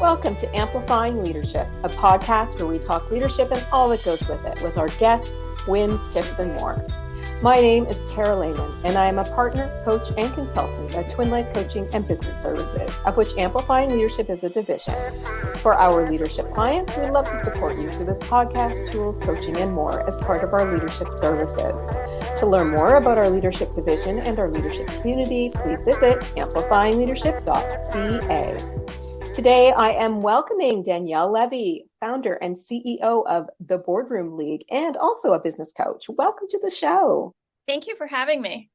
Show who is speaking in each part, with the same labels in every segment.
Speaker 1: Welcome to Amplifying Leadership, a podcast where we talk leadership and all that goes with it, with our guests, wins, tips, and more. My name is Tara Lehman, and I am a partner, coach, and consultant at Twin Life Coaching and Business Services, of which Amplifying Leadership is a division. For our leadership clients, we love to support you through this podcast, tools, coaching, and more as part of our leadership services. To learn more about our leadership division and our leadership community, please visit amplifyingleadership.ca. Today, I am welcoming Danielle Levy, founder and CEO of the Boardroom League, and also a business coach. Welcome to the show.
Speaker 2: Thank you for having me.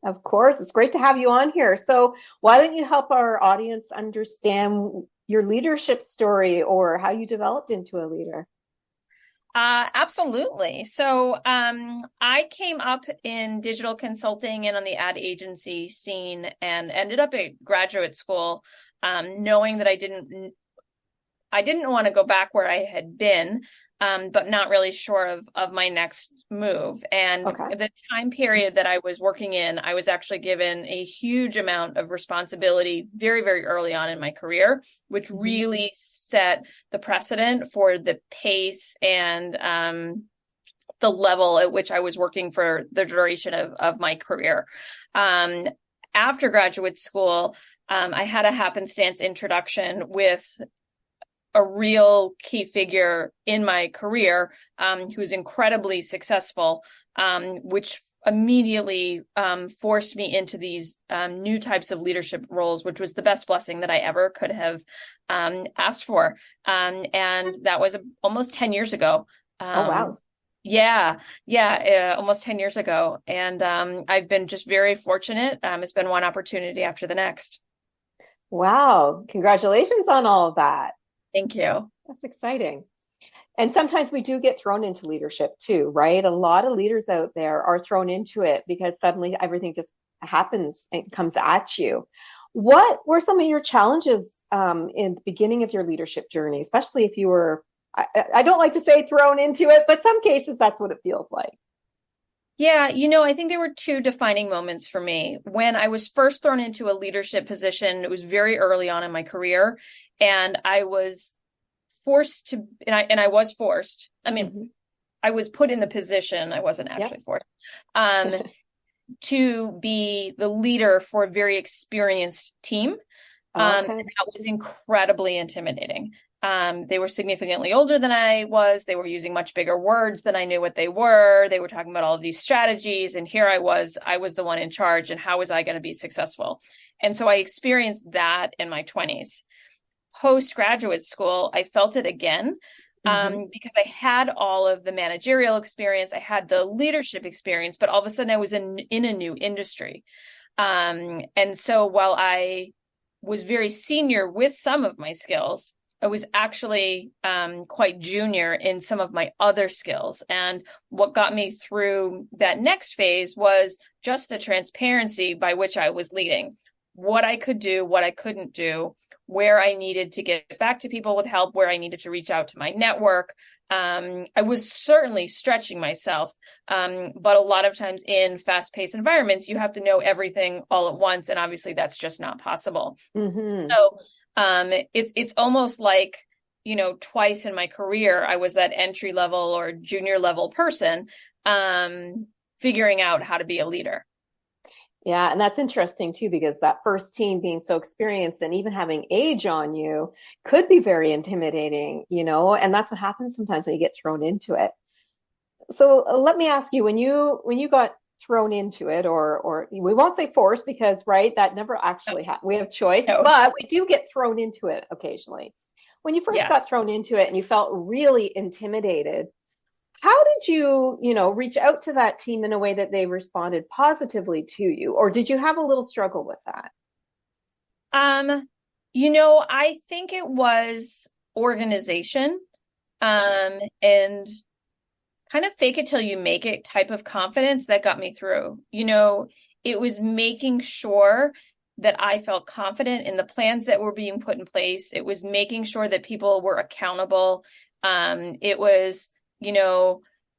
Speaker 1: Of course, it's great to have you on here. So why don't you help our audience understand your leadership story or how you developed into a leader?
Speaker 2: Absolutely. So I came up in digital consulting and on the ad agency scene and ended up at graduate school, knowing that I didn't want to go back where I had been, but not really sure of my next move. And the time period that I was working in, I was actually given a huge amount of responsibility very, very early on in my career, which really set the precedent for the pace and the level at which I was working for the duration of my career. After graduate school, I had a happenstance introduction with a real key figure in my career, who was incredibly successful, which immediately forced me into these new types of leadership roles, which was the best blessing that I ever could have asked for. And that was almost 10 years ago.
Speaker 1: Oh, wow.
Speaker 2: Yeah, almost 10 years ago. And I've been just very fortunate. It's been one opportunity after the next.
Speaker 1: Wow. Congratulations on all of that.
Speaker 2: Thank you.
Speaker 1: That's exciting. And sometimes we do get thrown into leadership too, right? A lot of leaders out there are thrown into it because suddenly everything just happens and comes at you. What were some of your challenges in the beginning of your leadership journey, especially if you were, I don't like to say thrown into it, but some cases that's what it feels like.
Speaker 2: Yeah, I think there were two defining moments for me. When I was first thrown into a leadership position, it was very early on in my career, and I was forced to, and I was forced. I mean, I was put in the position, I wasn't actually forced, to be the leader for a very experienced team. And that was incredibly intimidating. They were significantly older than I was. They were using much bigger words than I knew what they were. They were talking about all of these strategies. And here I was the one in charge. And how was I going to be successful? And so I experienced that in my 20s. Post-graduate school, I felt it again because I had all of the managerial experience. I had the leadership experience, but all of a sudden I was in a new industry. And so while I was very senior with some of my skills, I was actually quite junior in some of my other skills. And what got me through that next phase was just the transparency by which I was leading, what I could do, what I couldn't do, where I needed to get back to people with help, where I needed to reach out to my network. I was certainly stretching myself, but a lot of times in fast-paced environments, you have to know everything all at once. And obviously that's just not possible. So it's almost like, twice in my career, I was that entry level or junior level person, figuring out how to be a leader.
Speaker 1: Yeah. And that's interesting too, because that first team being so experienced and even having age on you could be very intimidating, and that's what happens sometimes when you get thrown into it. So let me ask you, when you got thrown into it, or we won't say forced because, right, that never actually happened. We have choice, but we do get thrown into it occasionally. When you first got thrown into it and you felt really intimidated, how did you, reach out to that team in a way that they responded positively to you? Or did you have a little struggle with that?
Speaker 2: I think it was organization, and kind of fake it till you make it type of confidence that got me through. It was making sure that I felt confident in the plans that were being put in place. It was making sure that people were accountable. It was,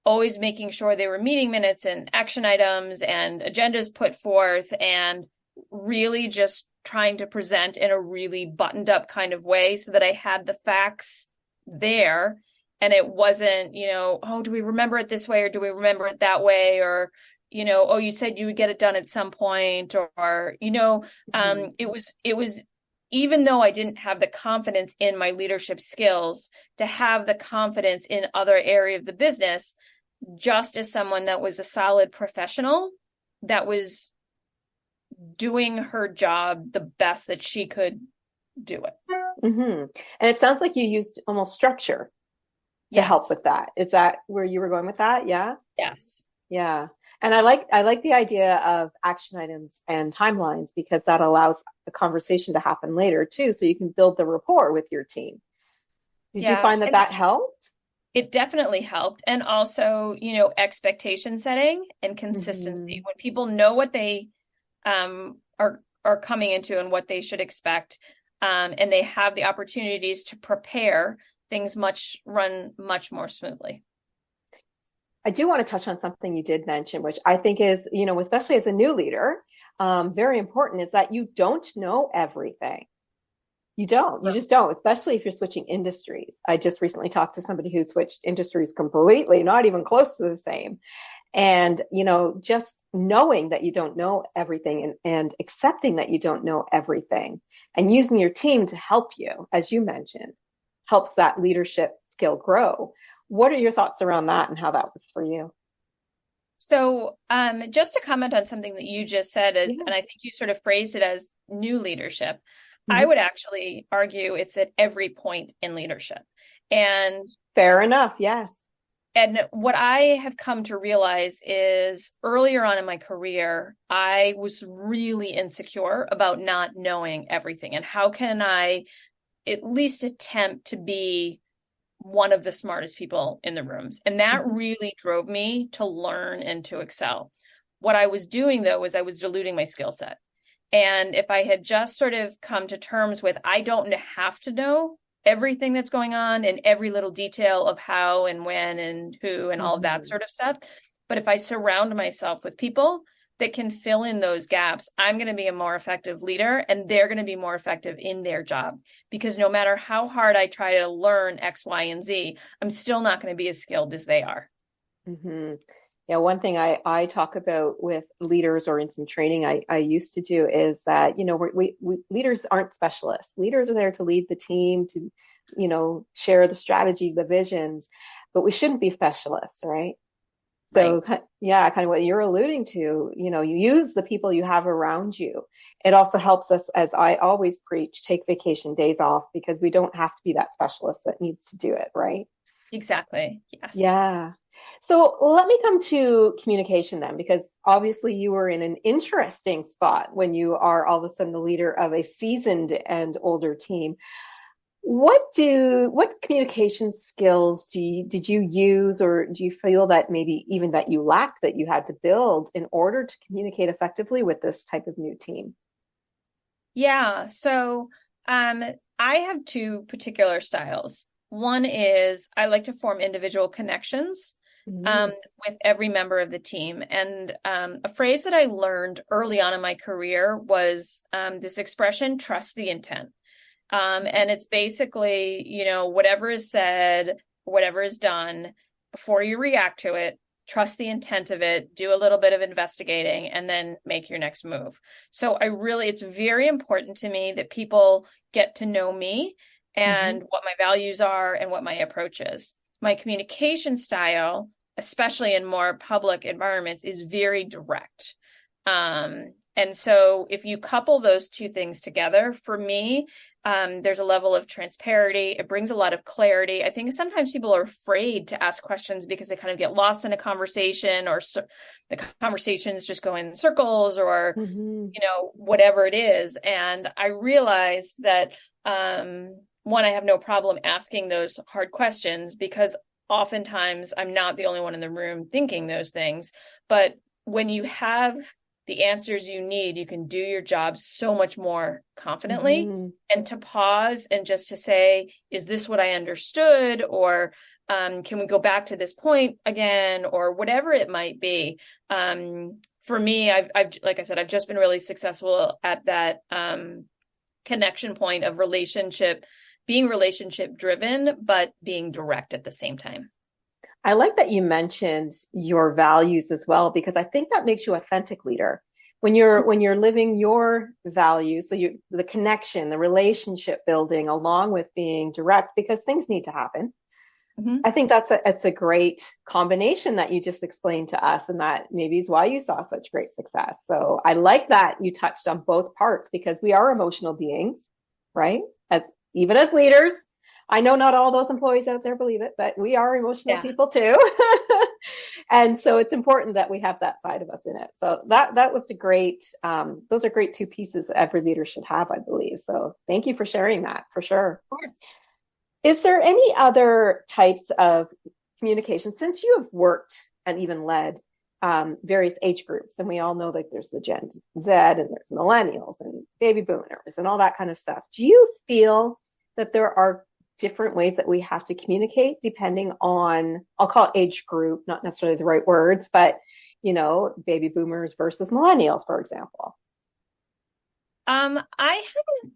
Speaker 2: always making sure they were meeting minutes and action items and agendas put forth, and really just trying to present in a really buttoned up kind of way so that I had the facts there. And it wasn't, oh, do we remember it this way or do we remember it that way? Or, oh, you said you would get it done at some point, or, it was, even though I didn't have the confidence in my leadership skills, to have the confidence in other area of the business, just as someone that was a solid professional that was doing her job the best that she could do it.
Speaker 1: Mm-hmm. And it sounds like you used almost structure to help with that. Is that where you were going with that? Yeah.
Speaker 2: Yes.
Speaker 1: Yeah. And I like the idea of action items and timelines, because that allows the conversation to happen later too. So you can build the rapport with your team. Did you find that helped?
Speaker 2: It definitely helped. And also, expectation setting and consistency. When people know what they are coming into and what they should expect, and they have the opportunities to prepare, things run much more smoothly.
Speaker 1: I do want to touch on something you did mention, which I think is, especially as a new leader, very important, is that you don't know everything. You just don't, especially if you're switching industries. I just recently talked to somebody who switched industries completely, not even close to the same. And, just knowing that you don't know everything and accepting that you don't know everything and using your team to help you, as you mentioned, helps that leadership skill grow. What are your thoughts around that and how that works for you?
Speaker 2: So just to comment on something that you just said, and I think you sort of phrased it as new leadership, I would actually argue it's at every point in leadership. And
Speaker 1: fair enough, yes.
Speaker 2: And what I have come to realize is earlier on in my career, I was really insecure about not knowing everything. And how can I at least attempt to be one of the smartest people in the rooms? And that really drove me to learn and to excel. What I was doing, though, was I was diluting my skill set. And if I had just sort of come to terms with, I don't have to know everything that's going on and every little detail of how and when and who and all of that sort of stuff. But if I surround myself with people that can fill in those gaps, I'm going to be a more effective leader, and they're going to be more effective in their job. Because no matter how hard I try to learn X, Y, and Z, I'm still not going to be as skilled as they are.
Speaker 1: Yeah, one thing I talk about with leaders, or in some training I used to do, is that, we leaders aren't specialists. Leaders are there to lead the team, to, share the strategies, the visions, but we shouldn't be specialists, right? So yeah, kind of what you're alluding to, you use the people you have around you. It also helps us, as I always preach, take vacation days off, because we don't have to be that specialist that needs to do it, right?
Speaker 2: Exactly. Yes.
Speaker 1: Yeah. So let me come to communication then, because obviously you were in an interesting spot when you are all of a sudden the leader of a seasoned and older team. What communication skills did you use, or do you feel that maybe even that you lacked, that you had to build in order to communicate effectively with this type of new team?
Speaker 2: Yeah. So I have two particular styles. One is I like to form individual connections with every member of the team. And a phrase that I learned early on in my career was this expression, trust the intent. And it's basically, whatever is said, whatever is done, before you react to it, trust the intent of it, do a little bit of investigating, and then make your next move. So it's very important to me that people get to know me and what my values are and what my approach is. My communication style, especially in more public environments, is very direct. And so if you couple those two things together, for me, there's a level of transparency. It brings a lot of clarity. I think sometimes people are afraid to ask questions because they kind of get lost in a conversation, or the conversations just go in circles, or, whatever it is. And I realized that, one, I have no problem asking those hard questions, because oftentimes I'm not the only one in the room thinking those things. But when you have the answers you need, you can do your job so much more confidently. And to pause and just to say, is this what I understood? Or can we go back to this point again? Or whatever it might be. for me, I've like I said, I've just been really successful at that connection point of being relationship driven, but being direct at the same time.
Speaker 1: I like that you mentioned your values as well, because I think that makes you an authentic leader. When you're living your values, so the connection, the relationship building along with being direct, because things need to happen.
Speaker 2: Mm-hmm.
Speaker 1: I think it's a great combination that you just explained to us, and that maybe is why you saw such great success. So I like that you touched on both parts, because we are emotional beings, right? Even as leaders, I know not all those employees out there believe it, but we are emotional people too. And so it's important that we have that side of us in it. So that was a great, those are great two pieces that every leader should have, I believe. So thank you for sharing that, for sure.
Speaker 2: Of course.
Speaker 1: Is there any other types of communication, since you have worked and even led various age groups, and we all know that there's the Gen Z and there's millennials and baby boomers and all that kind of stuff. Do you feel that there are different ways that we have to communicate depending on, I'll call it age group, not necessarily the right words, but, baby boomers versus millennials, for example?
Speaker 2: I haven't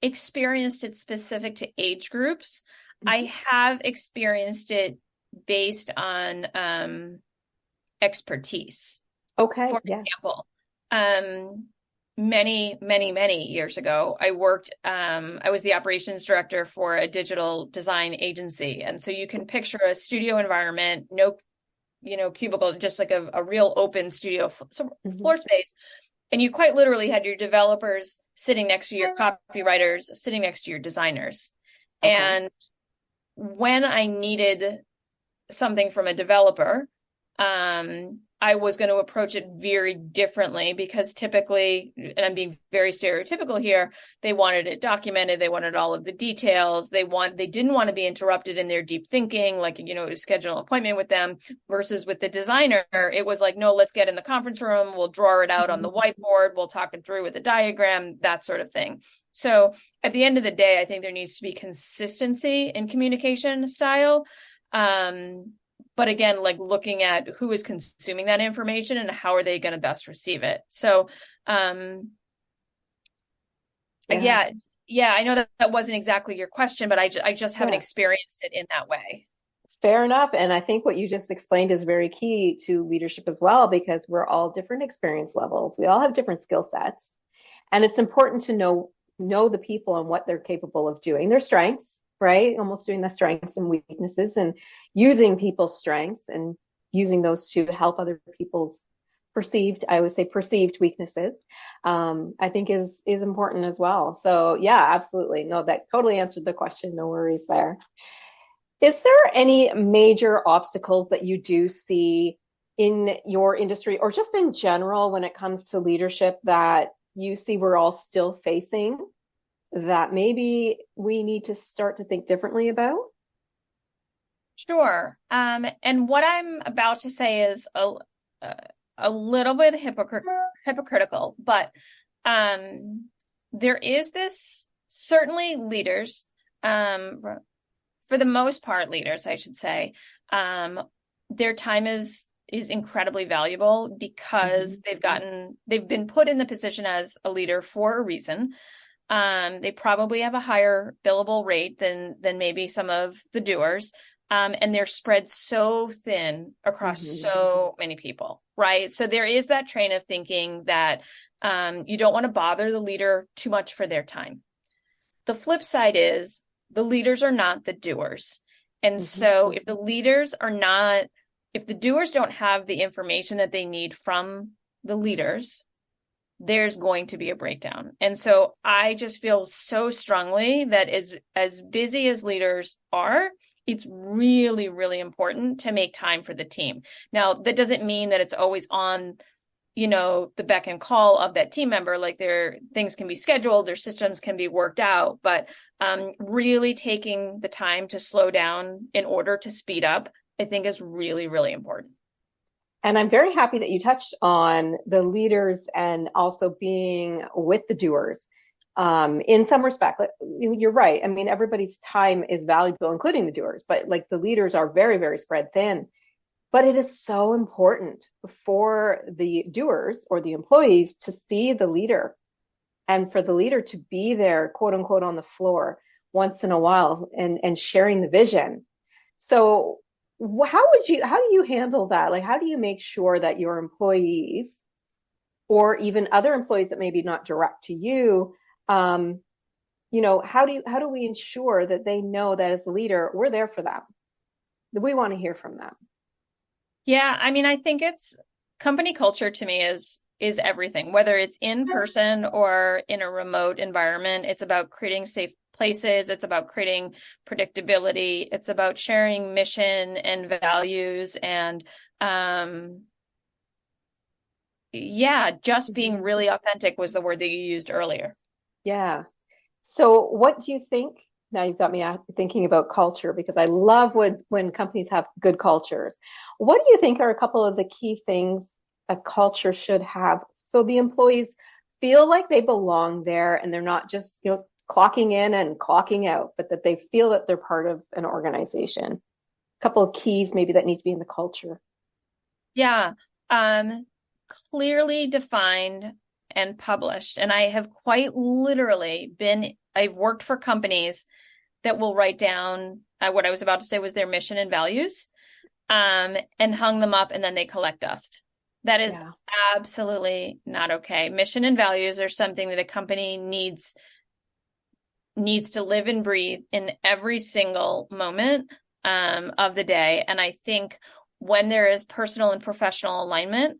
Speaker 2: experienced it specific to age groups. Mm-hmm. I have experienced it based on expertise.
Speaker 1: Okay.
Speaker 2: For example, many years ago, I was the operations director for a digital design agency. And so you can picture a studio environment, no, cubicle, just like a real open studio floor space. And you quite literally had your developers sitting next to your copywriters, sitting next to your designers. Okay. And when I needed something from a developer, I was going to approach it very differently, because typically, and I'm being very stereotypical here, they wanted it documented. They wanted all of the details. They didn't want to be interrupted in their deep thinking, like, schedule an appointment with them, versus with the designer, it was like, no, let's get in the conference room. We'll draw it out on the whiteboard. We'll talk it through with a diagram, that sort of thing. So at the end of the day, I think there needs to be consistency in communication style. But again, like looking at who is consuming that information and how are they going to best receive it. So, yeah, I know that wasn't exactly your question, but I just haven't experienced it in that way.
Speaker 1: Fair enough. And I think what you just explained is very key to leadership as well, because we're all different experience levels. We all have different skill sets. And it's important to know the people and what they're capable of doing, their strengths, right? Almost doing the strengths and weaknesses, and using people's strengths and using those to help other people's perceived weaknesses, I think is important as well. So yeah, absolutely. No, that totally answered the question. No worries there. Is there any major obstacles that you do see in your industry, or just in general when it comes to leadership, that you see we're all still facing, that maybe we need to start to think differently about?
Speaker 2: Sure. And what I'm about to say is a little bit hypocritical, but there is this, certainly leaders, for the most part, leaders, I should say, their time is incredibly valuable, because they've been put in the position as a leader for a reason. They probably have a higher billable rate than maybe some of the doers. And they're spread so thin across so many people, right? So there is that train of thinking that you don't want to bother the leader too much for their time. The flip side is the leaders are not the doers. And so if the doers don't have the information that they need from the leaders, there's going to be a breakdown. And so I just feel so strongly that as busy as leaders are, it's really, really important to make time for the team. Now, that doesn't mean that it's always on, the beck and call of that team member. Like, things can be scheduled, their systems can be worked out, but really taking the time to slow down in order to speed up, I think is really, really important.
Speaker 1: And I'm very happy that you touched on the leaders and also being with the doers. In some respect, you're right. I mean, everybody's time is valuable, including the doers, but like the leaders are very, very spread thin. But it is so important for the doers or the employees to see the leader and for the leader to be there, quote unquote, on the floor once in a while and sharing the vision. So how do you handle that? Like, how do you make sure that your employees or even other employees that maybe not direct to you, how do we ensure that they know that as the leader, we're there for them, that we want to hear from them?
Speaker 2: Yeah, I mean, I think it's company culture to me is everything, whether it's in person or in a remote environment. It's about creating safe places. It's about creating predictability. It's about sharing mission and values and yeah, just being really authentic was the word that you used earlier.
Speaker 1: Yeah. So what do you think? Now you've got me thinking about culture because I love when companies have good cultures. What do you think are a couple of the key things a culture should have so the employees feel like they belong there and they're not just, clocking in and clocking out, but that they feel that they're part of an organization? A couple of keys maybe that need to be in the culture.
Speaker 2: Yeah. Um, Clearly defined and published. And I have quite literally I've worked for companies that will write down what I was about to say was their mission and values, and hung them up and then they collect dust. That is
Speaker 1: Yeah.
Speaker 2: absolutely not okay. Mission and values are something that a company needs to live and breathe in every single moment of the day. And I think when there is personal and professional alignment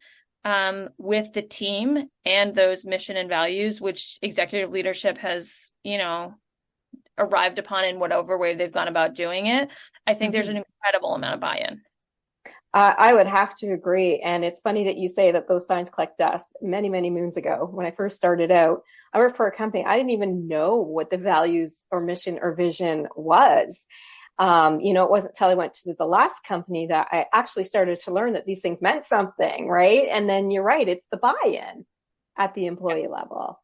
Speaker 2: with the team and those mission and values, which executive leadership has, arrived upon in whatever way they've gone about doing it, I think there's an incredible amount of buy-in.
Speaker 1: I would have to agree. And it's funny that you say that those signs collect dust. Many, many moons ago, when I first started out, I worked for a company. I didn't even know what the values or mission or vision was. It wasn't until I went to the last company that I actually started to learn that these things meant something, right? And then you're right, it's the buy-in at the employee level.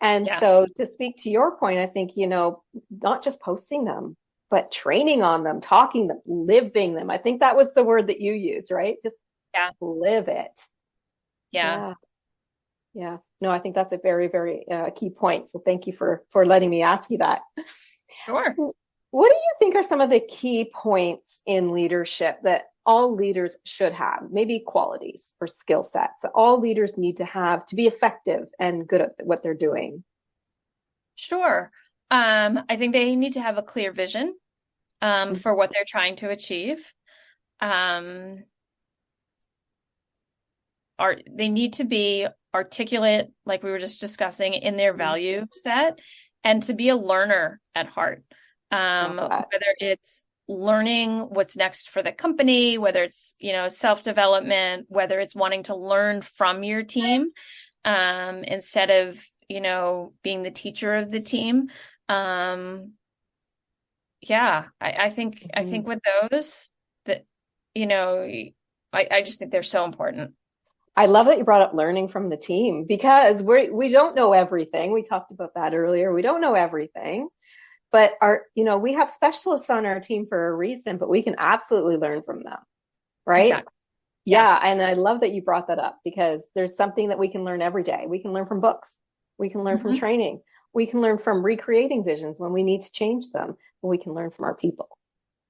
Speaker 1: And
Speaker 2: Yeah.
Speaker 1: so to speak to your point, I think, not just posting them, but training on them, talking them, living them. I think that was the word that you used, right? Just
Speaker 2: Yeah.
Speaker 1: live it.
Speaker 2: Yeah.
Speaker 1: Yeah. Yeah. No, I think that's a very, very key point. So thank you for letting me ask you that.
Speaker 2: Sure.
Speaker 1: What do you think are some of the key points in leadership that all leaders should have? Maybe qualities or skill sets that all leaders need to have to be effective and good at what they're doing.
Speaker 2: Sure. I think they need to have a clear vision for what they're trying to achieve. Um, they need to be articulate, like we were just discussing, in their value set, and to be a learner at heart. Whether it's learning what's next for the company, whether it's, self-development, whether it's wanting to learn from your team, instead of, being the teacher of the team. Yeah, I think with those that, I just think they're so important.
Speaker 1: I love that you brought up learning from the team because we don't know everything. We talked about that earlier. We don't know everything, but we have specialists on our team for a reason, but we can absolutely learn from them, right?
Speaker 2: Exactly.
Speaker 1: Yeah. And I love that you brought that up because there's something that we can learn every day. We can learn from books. We can learn from training. We can learn from recreating visions when we need to change them. We can learn from our people.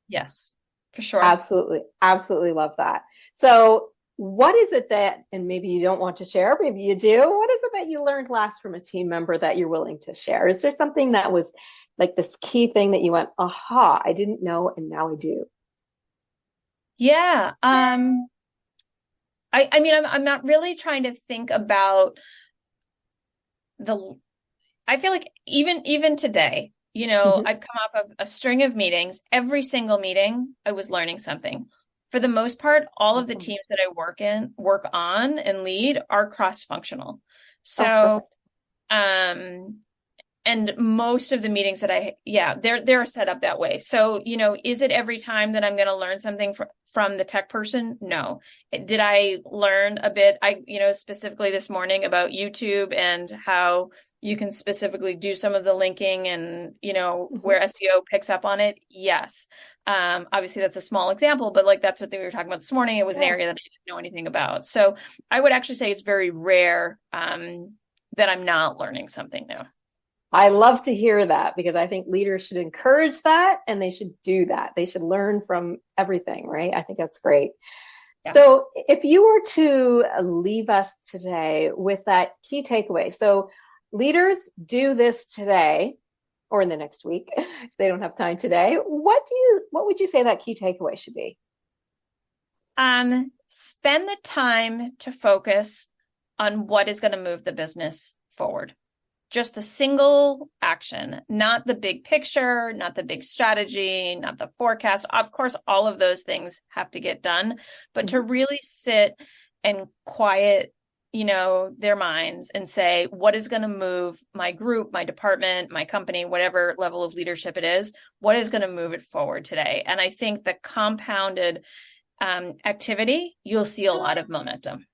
Speaker 2: Yes, for sure.
Speaker 1: Absolutely. Absolutely love that. So what is it that, and maybe you don't want to share, maybe you do, what is it that you learned last from a team member that you're willing to share? Is there something that was like this key thing that you went, aha, I didn't know, and now I do?
Speaker 2: Yeah. I mean, I'm not really trying to think about I feel like even today, I've come off of a string of meetings. Every single meeting, I was learning something. For the most part, all of the teams that I work on and lead are cross-functional. So, And most of the meetings that they're set up that way. So, is it every time that I'm going to learn something from the tech person? No. Did I learn a bit, specifically this morning about YouTube and how you can specifically do some of the linking and, where SEO picks up on it? Yes. Obviously that's a small example, but like, that's what they were talking about this morning. It was an area that I didn't know anything about. So I would actually say it's very rare that I'm not learning something new.
Speaker 1: I love to hear that, because I think leaders should encourage that, and they should do that. They should learn from everything, right? I think that's great. Yeah. So if you were to leave us today with that key takeaway, so leaders do this today or in the next week, if they don't have time today, what would you say that key takeaway should be?
Speaker 2: Spend the time to focus on what is going to move the business forward. Just the single action, not the big picture, not the big strategy, not the forecast. Of course, all of those things have to get done, but to really sit and quiet, their minds and say, what is going to move my group, my department, my company, whatever level of leadership it is, what is going to move it forward today? And I think the compounded activity, you'll see a lot of momentum.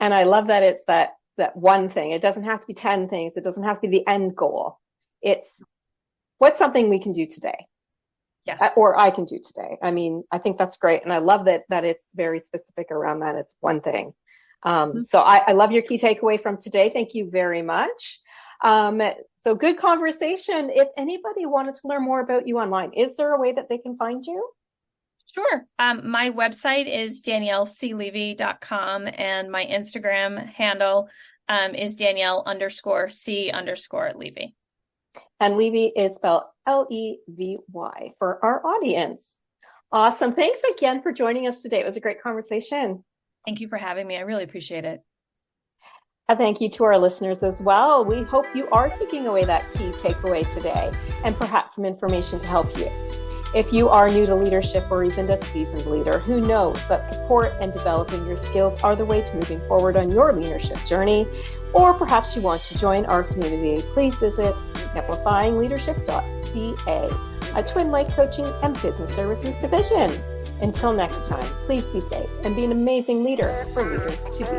Speaker 1: And I love that it's that one thing. It doesn't have to be 10 things. It doesn't have to be the end goal. It's what's something we can do today.
Speaker 2: Yes.
Speaker 1: Or I can do today. I mean, I think that's great. And I love that it's very specific around that. It's one thing. So I love your key takeaway from today. Thank you very much. So good conversation. If anybody wanted to learn more about you online, is there a way that they can find you?
Speaker 2: Sure. My website is danielleclevy.com, and my Instagram handle is Danielle_C_Levy.
Speaker 1: And Levy is spelled Levy for our audience. Awesome. Thanks again for joining us today. It was a great conversation.
Speaker 2: Thank you for having me. I really appreciate it.
Speaker 1: A thank you to our listeners as well. We hope you are taking away that key takeaway today and perhaps some information to help you. If you are new to leadership or even a seasoned leader, who knows that support and developing your skills are the way to moving forward on your leadership journey, or perhaps you want to join our community, please visit amplifyingleadership.ca, a Twin Lake coaching and business services division. Until next time, please be safe and be an amazing leader for leaders to be.